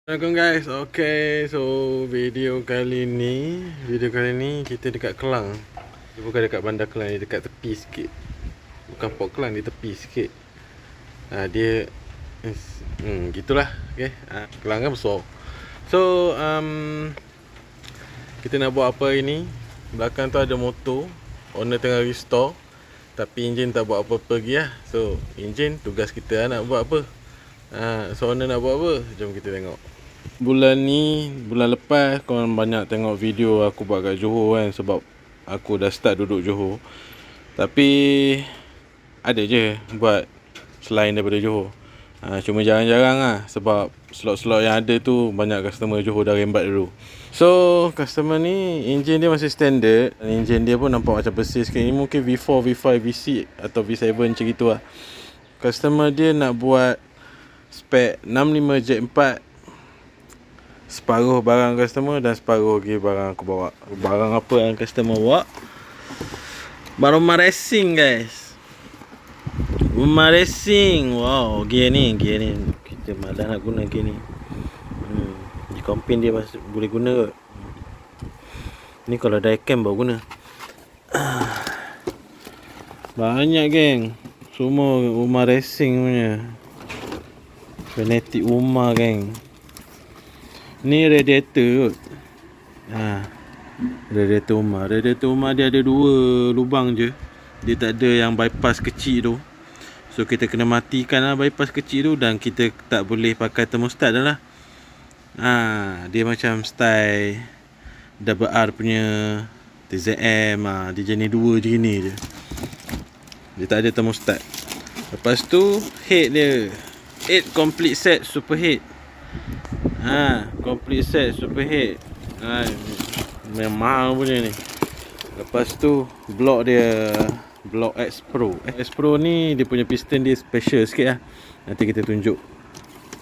Assalamualaikum guys. Okay, so video kali ni kita dekat Kelang. Bukan dekat Bandar Kelang, ni dekat tepi sikit. Bukan Port Kelang, di tepi sikit. Dia gitulah. Okay, Kelang kan besar. So kita nak buat apa ini? Belakang tu ada motor, owner tengah restore, tapi enjin tak buat apa-apa lagi lah. So enjin tugas kita nak buat apa. So owner nak buat apa? Jom kita tengok. Bulan lepas korang banyak tengok video aku buat kat Johor kan, sebab aku dah start duduk Johor. Tapi ada je buat selain daripada Johor. Cuma jarang-jarang lah, sebab slot-slot yang ada tu banyak customer Johor dah rembat dulu. So customer ni enjin dia masih standard, enjin dia pun nampak macam bersih sikit. Ni mungkin V4, V5, V6 atau V7 macam gitu lah. Customer dia nak buat spek 65 Jet 4, separuh barang customer dan separuh lagi barang aku bawa. Barang apa yang customer bawa? Barang rumah racing guys. Rumah racing. Wow, gear ni kita malas nak guna gear ni. Di company dia masih boleh guna ke? Ni kalau diecam baru guna. Banyak geng. Semua rumah racing punya. Fanatic rumah geng. Ni radiator kot. Radiator rumah. Radiator rumah dia ada dua lubang je. Dia tak ada yang bypass kecil tu. So kita kena matikan lah bypass kecil tu, dan kita tak boleh pakai thermostat dah lah. Dia macam style double R punya TZM. Dia jenis dua je gini je. Dia tak ada thermostat. Lepas tu head dia 8 complete set super head. Complete set super head. Memang mahal punya ni. Lepas tu block dia, block X Pro. X Pro ni dia punya piston dia special sikit lah. Nanti kita tunjuk.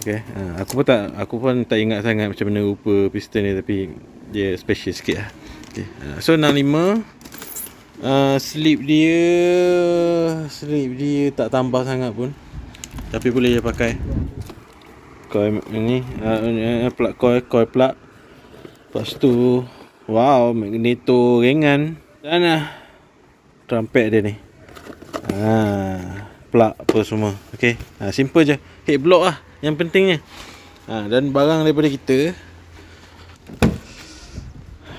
Okay. Aku pun tak ingat sangat macam mana rupa piston dia, tapi dia special sikit lah. Okay. So 65 slip dia tak tambah sangat pun, tapi boleh je pakai. Coil ni plug coil plug. Lepas tu wow, magneto ringan. Dan trumpet dia ni. Plug apa semua. Okey. Simple je. Head block lah yang pentingnya. Dan barang daripada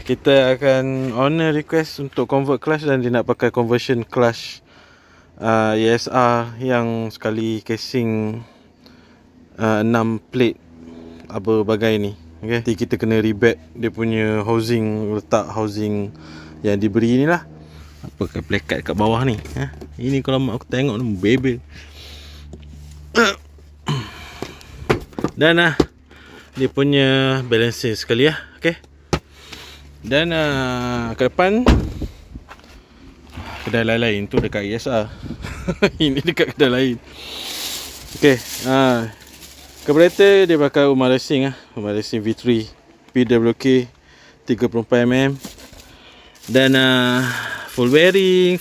kita akan owner request untuk convert clutch, dan dia nak pakai conversion clutch ESR yang sekali casing 6 plate apa bagai ni. Okay. Nanti kita kena rebat dia punya housing, letak housing yang diberi ni lah. Apa plekat kat bawah ni. Ini kalau mak aku tengok ni bebel. Dan dia punya balancer sekali lah. Okay. Dan ke depan kedai lain-lain tu dekat ESR. Ini dekat kedai lain. Okay. Carburetor dia pakai Umar Racing Umar Racing V3 PWK 34mm. Dan full bearing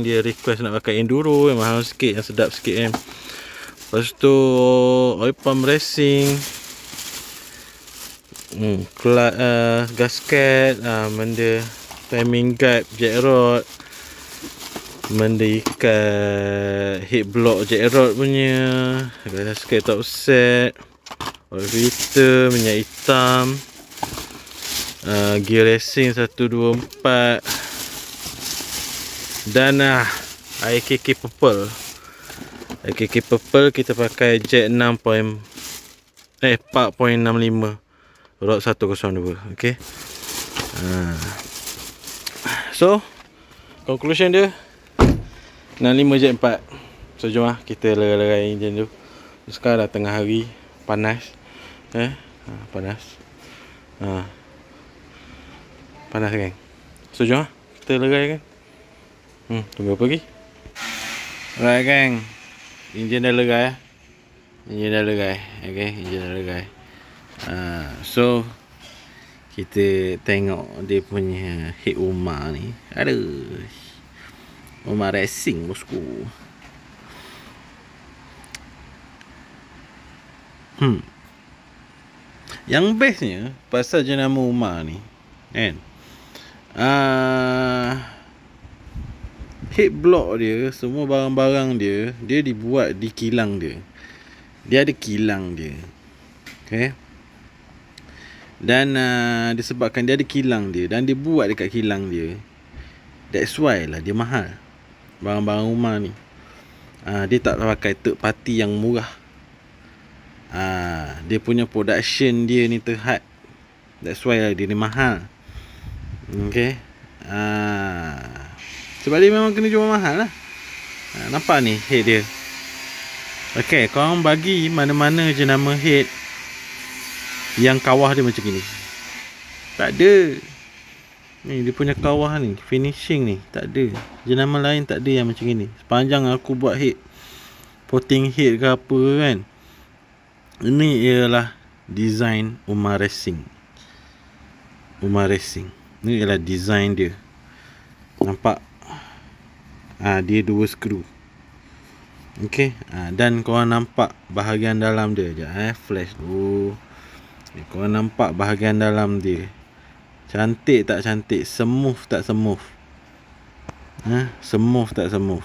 dia request nak pakai enduro yang mahal sikit, yang sedap sikit kan. Lepas tu oil pump racing, gasket, benda timing guide, jack rod, benda ikat head block jack rod punya, gasket top set, oil filter, minyak hitam, gear racing 1, 2, 4. Dan IKK purple. IKK purple kita pakai jet 4.65 rod 102. Okay. So conclusion dia 65 Jet 4. So jom kita lerai enjin tu. Sekarang dah tengah hari, panas. Panas. Panas kan. So jom kita lerai kan. Tunggu apa lagi? Alright gang. Enjin dah lerai. Okay, enjin dah lerai. So kita tengok dia punya head Umar ni. Aduh. Umar Racing bosku. Yang bestnya pasal jenama Umar ni kan, head block dia, semua barang-barang dia dibuat di kilang dia. Dia ada kilang dia. Okay. Dan disebabkan dia ada kilang dia dan dia buat dekat kilang dia, that's why lah dia mahal. Barang-barang rumah ni dia tak pakai third party yang murah. Dia punya production dia ni terhad, that's why lah dia ni mahal. Okay. Sebab dia memang kena jual mahal lah. Nampak ni head dia. Okay, korang bagi mana-mana je nama head yang kawah dia macam ni. Tak ada. Ni dia punya kawah ni, finishing ni tak ada. Jenama lain tak ada yang macam ni. Sepanjang aku buat head, potting head ke apa kan, ini ialah design Umar Racing. Umar Racing ni ialah design dia. Nampak? Dia 2 skru. Okey. Dan korang nampak bahagian dalam dia. Sekejap flash dulu. Korang nampak bahagian dalam dia. Cantik tak cantik? Smooth tak smooth? Smooth tak smooth?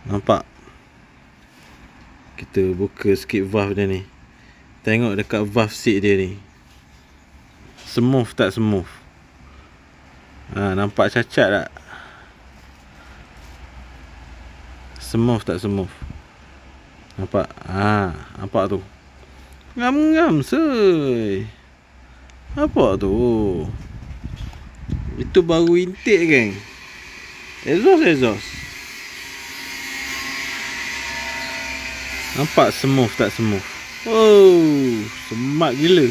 Nampak? Kita buka sikit valve dia ni. Tengok dekat valve seat dia ni. Smooth tak smooth? Nampak cacat tak? Smooth tak smooth? Nampak? Nampak tu? Ngam-ngam sey. Apa tu? Itu baru intake geng. Exhaust. Nampak smooth tak smooth? Oh, smart gila.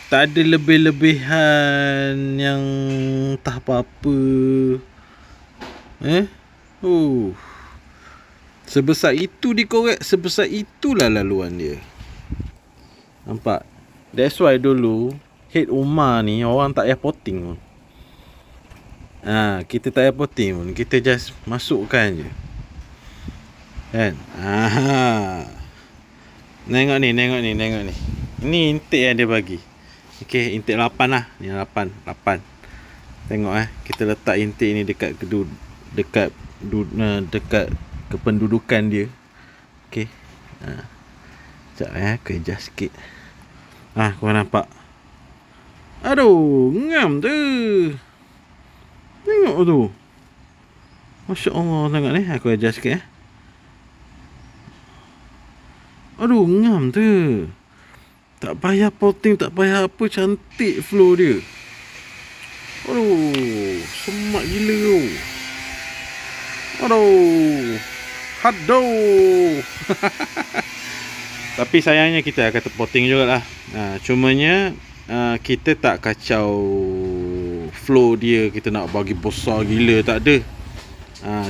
Tak ada lebih-lebihan yang tak apa-apa. Sebesar itu dikorek, sebesar itulah laluan dia. Nampak? That's why dulu head Umar ni orang tak payah potting pun. Kita tak payah potting pun, kita just masukkan je. Kan? Tengok ni. Ni intake yang dia bagi. Okey, intake 8 lah. Ni 8. Tengok kita letak intake ni dekat kependudukan dia. Okey. Sekejap aku adjust sikit. Korang nampak? Aduh, ngam tu. Tengok tu. Masya Allah, tengok ni. Aku adjust sikit Aduh, ngam tu. Tak payah potting, tak payah apa, cantik flow dia. Aduh, semak gila tu. Aduh. Haduh. Tapi sayangnya kita akan potting jugalah. Cumanya kita tak kacau flow dia, kita nak bagi besar gila, tak ada.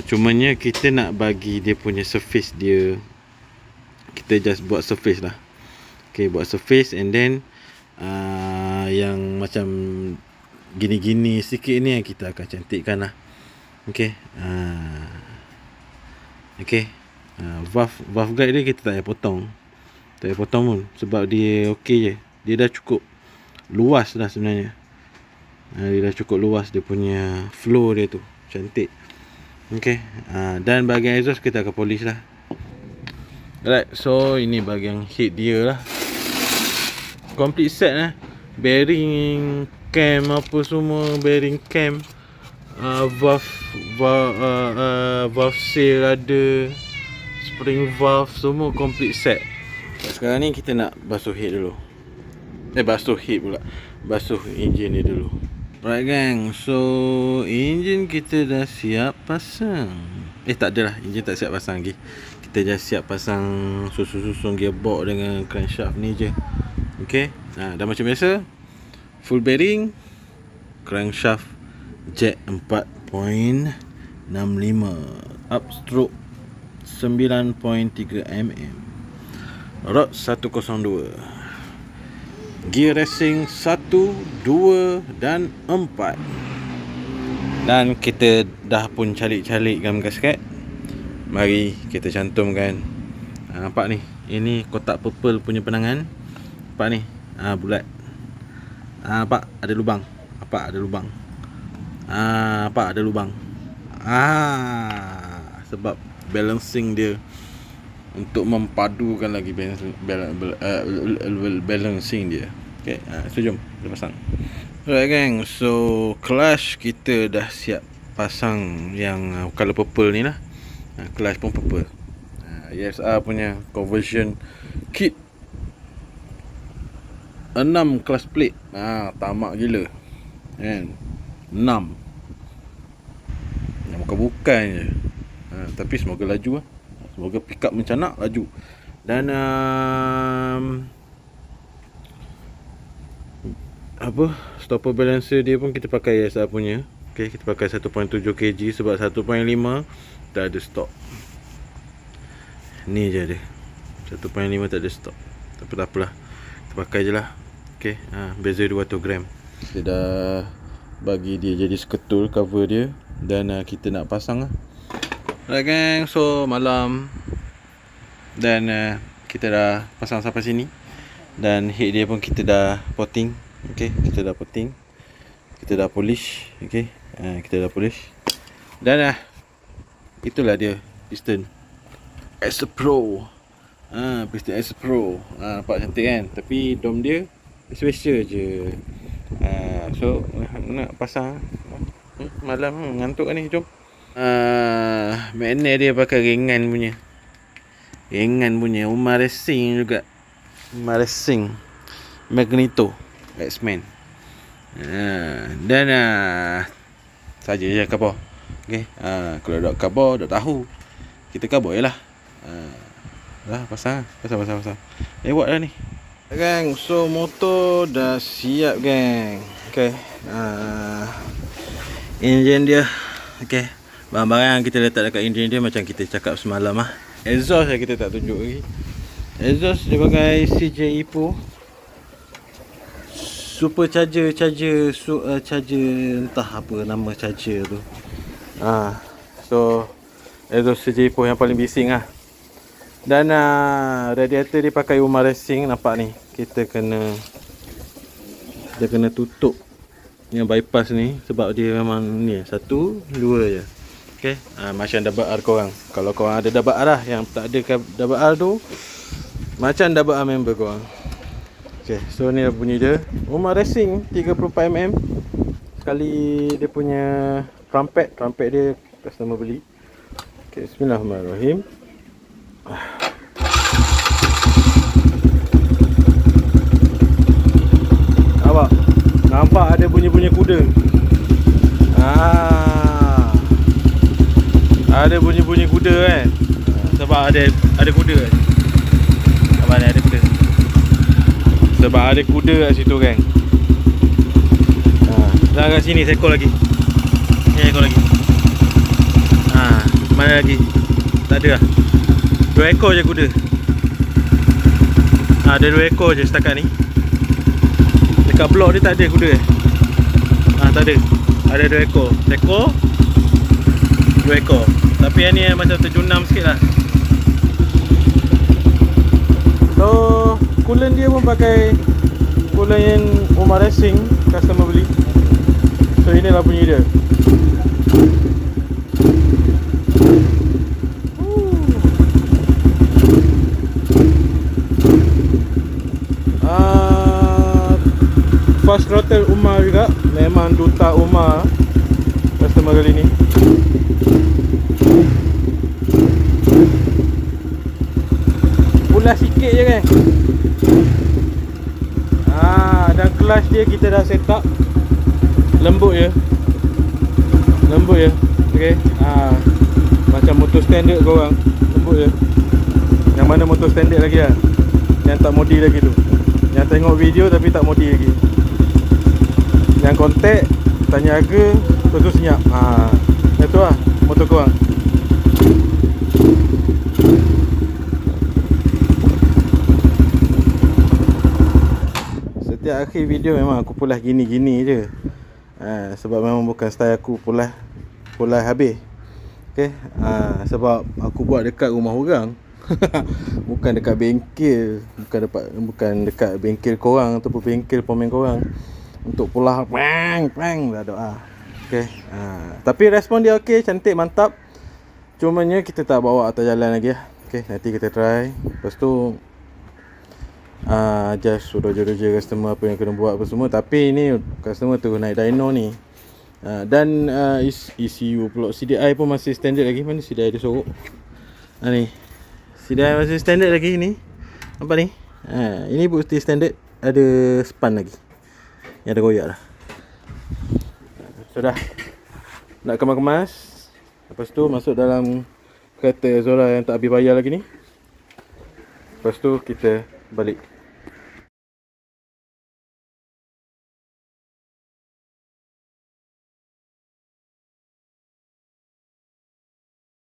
Cumanya kita nak bagi dia punya surface dia. Kita just buat surface lah. Okay, buat surface and then yang macam gini-gini sikit ni yang kita akan cantikkan lah. Okay. Okay. Valve guide dia kita tak payah potong. Tak payah potong pun, sebab dia okey je. Dia dah cukup luas dah sebenarnya. Dia dah cukup luas, dia punya flow dia tu cantik. Okay. Dan bahagian exhaust kita akan polish lah. Alright, so ini bahagian head dia lah. Complete set bearing cam apa semua, bearing cam, valve seal ada, spring valve, semua complete set. Sekarang ni kita nak basuh head dulu. Basuh head pula, basuh enjin ni dulu. Alright gang, so enjin kita dah siap pasang. Tak adalah, enjin tak siap pasang lagi. Kita dah siap pasang susun-susun gearbox dengan crankshaft ni je. Okay, dah macam biasa. Full bearing, crankshaft jet 4.65, upstroke 9.3 mm, rod 102, gear racing 1, 2 dan 4. Dan kita dah pun calik-calikkan gasket. Mari kita cantumkan. Nampak ni, ini kotak purple punya penangan. Nampak ni. Bulat. Nampak ada lubang. Nampak ada lubang. Nampak ada lubang. Sebab balancing dia, untuk mempadukan lagi balancing dia. Okay, so jom kita pasang. Alright gang, so clutch kita dah siap pasang yang color purple ni lah. Clutch pun purple. ESR punya conversion kit 6 clutch plate. Tamak gila kan, 6. Bukan-bukan je. Tapi semoga laju lah. Semoga pick up mencanak laju. Dan stopper balancer dia pun kita pakai ESR punya. Okay, kita pakai 1.7 kg sebab 1.5 tak ada stok. Ni je ada 1.5 tak ada stok. Tapi tak apalah, kita pakai je lah. Okay, beza 200 gram. Kita dah bagi dia jadi seketul cover dia. Dan kita nak pasang lah. Alright gang, so malam. Dan kita dah pasang sampai sini. Dan head dia pun kita dah potting. Okay, kita dah potting. Kita dah polish. Okay, kita dah polish. Dan itulah dia piston Acer Pro. Piston Acer Pro. Nampak cantik kan? Tapi dom dia special je. So nak pasang malam ngantuk ni. Jom. Magnet dia pakai ringan punya. Umar Racing juga. Umar Racing Magneto X-Men. Dan saja je khabar. Okay, kalau dah khabar, dah tahu, kita khabar je lah. Dah pasang. Lewat dah ni gang. So motor dah siap gang. Okay, enjin dia. Okay, barang-barang yang kita letak dekat enjin dia macam kita cakap semalam lah. Exhaust yang kita tak tunjuk lagi. Exhaust dia pakai CJ Epo Super Charger entah apa nama charger tu. So exhaust CJ Epo yang paling bising lah. Dan radiator dia pakai Umar Racing. Nampak ni, kita kena tutup yang bypass ni sebab dia memang ni 1, 2 je. Okay, macam double R korang. Kalau korang ada double R lah, yang tak ada double R tu macam double R member korang. Okay, so ni lah bunyi dia. Umar Racing 34mm. Sekali dia punya trumpet dia customer beli. Okay, bismillahirrahmanirrahim. Nampak ada bunyi-bunyi kuda. Ada bunyi-bunyi kuda kan. Sebab ada kuda kan. Nampak ni ada kuda. Sebab ada kuda kat situ kan. Dah kat sini seekor lagi. Ni ekor lagi. Mana lagi? Tak ada lah. 2 ekor je kuda. Ada 2 ekor je setakat ni. Dekat blok dia tak ada kuda. Tak ada. Ada 2 ekor. Seekor 2 ekor. Tapi yang ni macam terjunam sikit lah. So coolant dia pun pakai coolant yang Umar Racing customer beli. So inilah bunyi dia. Fast throttle Umar juga. Memang duta Umar customer kali ni. Pulas sikit je kan. Dan clutch dia kita dah set up. Lembut je. Okay. Macam motor standard korang. Lembut je. Yang mana motor standard lagi lah, yang tak modi lagi tu. Yang tengok video tapi tak modi lagi. Yang kontak, tanya harga, tu senyap. Itu lah motor korang. Setiap akhir video memang aku pulas gini-gini je. Sebab memang bukan style aku pulas habis. Okay, sebab aku buat dekat rumah orang. Bukan dekat bengkel, bukan dekat bengkel korang ataupun bengkel pemain korang. Untuk pulah pang dah doa. Okey. Tapi respon dia okey, cantik, mantap. Cumanya kita tak bawa atas jalan lagi lah. Okey, nanti kita try. Lepas tu just suruh je customer apa yang kena buat apa semua. Tapi ni customer tu naik dyno ni. Dan ECU pula, CDI pun masih standard lagi. Mana CDI dia sorok? Ni CDI masih standard lagi ni. Nampak ni? Ini bukti standard. Ada span lagi yang ada goyak dah. Sudah nak kemas-kemas. Lepas tu masuk dalam kereta Zora yang tak habis bayar lagi ni. Lepas tu kita balik.